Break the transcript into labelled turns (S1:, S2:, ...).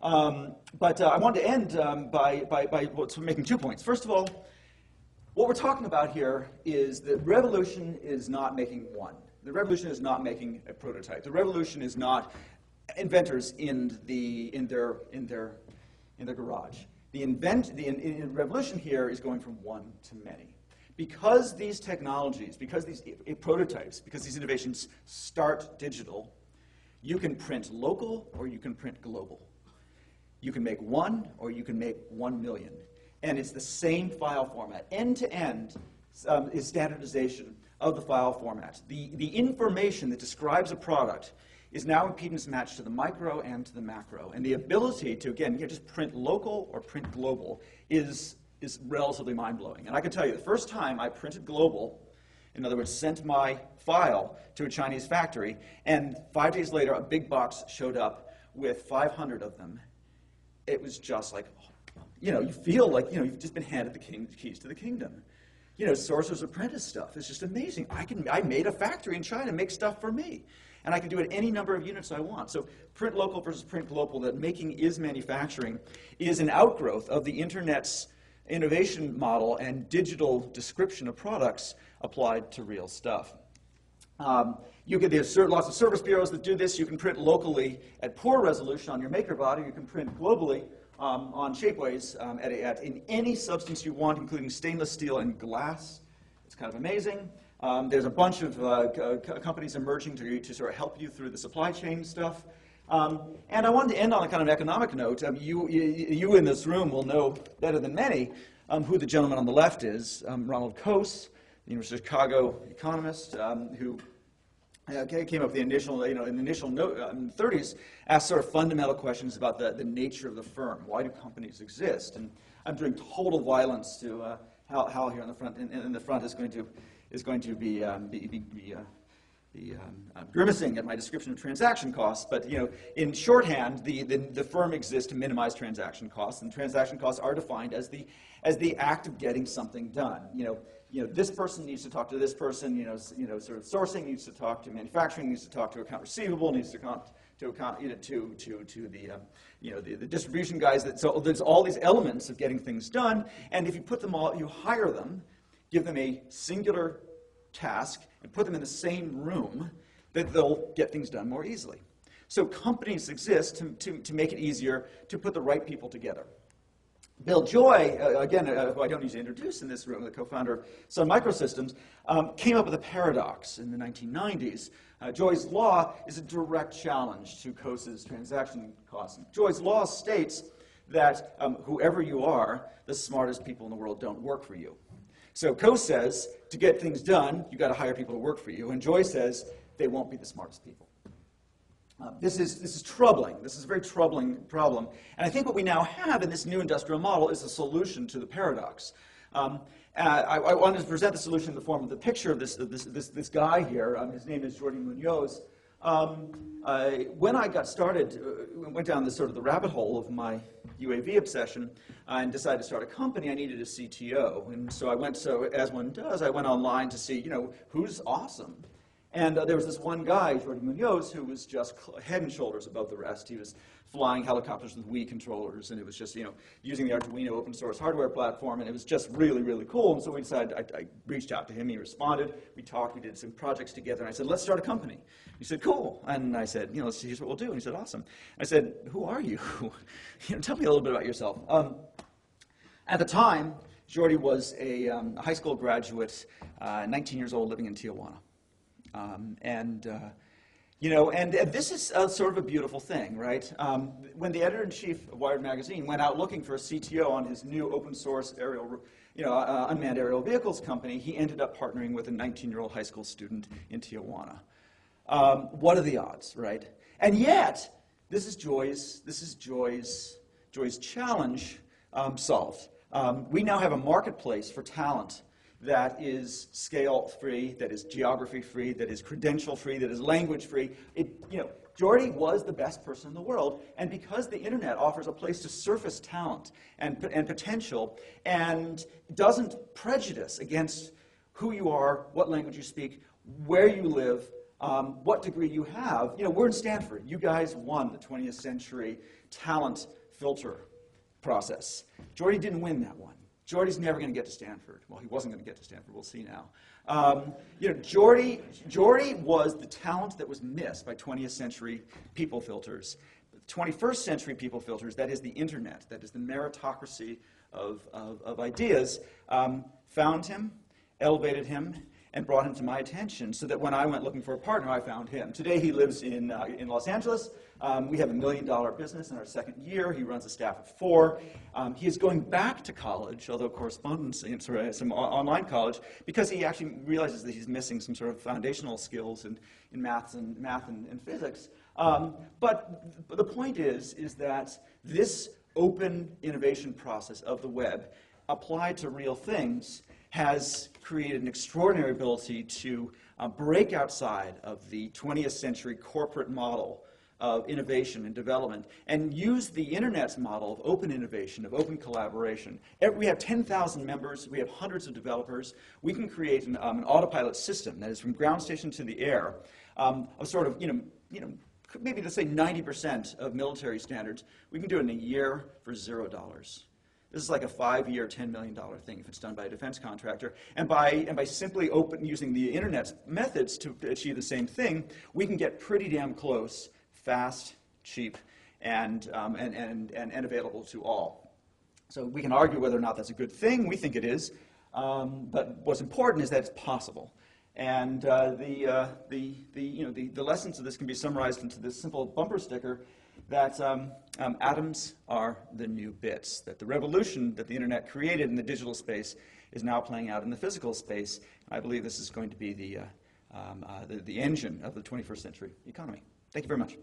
S1: But I wanted to end by making 2 points. First of all, what we're talking about here is that revolution is not making one. The revolution is not making a prototype. The revolution is not inventors in their garage. The revolution here is going from one to many. Because these technologies, because these prototypes, because these innovations start digital, you can print local or you can print global. You can make one or you can make 1 million. And it's the same file format. End-to-end is standardization of the file format. The information that describes a product is now impedance matched to the micro and to the macro. And the ability to, again, just print local or print global is relatively mind-blowing. And I can tell you, the first time I printed global, in other words, sent my file to a Chinese factory, and 5 days later, a big box showed up with 500 of them. It was just like, you feel like, you've just been handed the keys to the kingdom. Sorcerer's Apprentice stuff is just amazing. I made a factory in China make stuff for me. And I can do it any number of units I want. So print local versus print global, that making is manufacturing, is an outgrowth of the Internet's innovation model and digital description of products applied to real stuff. There's lots of service bureaus that do this. You can print locally at poor resolution on your maker body. You can print globally on shapeways in any substance you want, including stainless steel and glass. It's kind of amazing. There's a bunch of companies emerging to sort of help you through the supply chain stuff. And I wanted to end on a kind of economic note. You in this room will know better than many who the gentleman on the left is, Ronald Coase, the University of Chicago economist, who came up with the initial, in the initial 30s, asked sort of fundamental questions about the nature of the firm. Why do companies exist? And I'm doing total violence to Hal here in the front is going to be grimacing at my description of transaction costs. But in shorthand, the firm exists to minimize transaction costs, and transaction costs are defined as the act of getting something done. This person needs to talk to this person. Sort of sourcing needs to talk to manufacturing, needs to talk to account receivable, needs to talk to the distribution guys. So there's all these elements of getting things done, and if you put them all, you hire them, give them a singular task, and put them in the same room, that they'll get things done more easily. So companies exist to make it easier to put the right people together. Bill Joy, again, who I don't need to introduce in this room, the co-founder of Sun Microsystems, came up with a paradox in the 1990s. Joy's law is a direct challenge to Coase's transaction costs. Joy's law states that whoever you are, the smartest people in the world don't work for you. So Coase says, to get things done, you've got to hire people to work for you. And Joy says, they won't be the smartest people. This is troubling. This is a very troubling problem. And I think what we now have in this new industrial model is a solution to the paradox. I wanted to present the solution in the form of the picture of this guy here. His name is Jordi Munoz. When I got started, went down the rabbit hole of my UAV obsession and decided to start a company, I needed a CTO. And so as one does, I went online to see, who's awesome. And there was this one guy, Jordi Munoz, who was just head and shoulders above the rest. He was flying helicopters with Wii controllers, and it was just, using the Arduino open source hardware platform, and it was just really, really cool. And so we decided, I reached out to him, he responded, we talked, we did some projects together, and I said, let's start a company. He said, cool. And I said, here's what we'll do. And he said, awesome. I said, who are you? Tell me a little bit about yourself. At the time, Jordi was a high school graduate, 19 years old, living in Tijuana. And this is sort of a beautiful thing, right? When the editor-in-chief of Wired magazine went out looking for a CTO on his new open-source unmanned aerial vehicles company, he ended up partnering with a 19-year-old high school student in Tijuana. What are the odds, right? And yet, this is Joy's challenge solved. We now have a marketplace for talent that is scale-free, that is geography-free, that is credential-free, that is language-free. Jordi was the best person in the world, and because the internet offers a place to surface talent and potential and doesn't prejudice against who you are, what language you speak, where you live, what degree you have. You know, we're in Stanford. You guys won the 20th century talent filter process. Jordy didn't win that one. Jordy's never going to get to Stanford. Well, he wasn't going to get to Stanford. We'll see now. You know, Jordy was the talent that was missed by 20th century people filters. 21st century people filters, that is the internet, that is the meritocracy of ideas, found him, elevated him, and brought him to my attention so that when I went looking for a partner, I found him. Today he lives in Los Angeles. We have $1 million business in our second year. He runs a staff of 4. He is going back to college, although correspondence, some online college, because he actually realizes that he's missing some sort of foundational skills in math and physics. But the point is that this open innovation process of the web applied to real things has created an extraordinary ability to break outside of the 20th century corporate model of innovation and development and use the internet's model of open innovation, of open collaboration. We have 10,000 members. We have hundreds of developers. We can create an autopilot system that is from ground station to the air, of sort of, maybe let's say 90% of military standards. We can do it in a year for $0. This is like a 5-year, $10 million thing if it's done by a defense contractor. And by simply using the internet's methods to achieve the same thing, we can get pretty damn close, fast, cheap, and available to all. So we can argue whether or not that's a good thing. We think it is. But what's important is that it's possible. And the lessons of this can be summarized into this simple bumper sticker that atoms are the new bits, that the revolution that the internet created in the digital space is now playing out in the physical space. I believe this is going to be the engine of the 21st century economy. Thank you very much.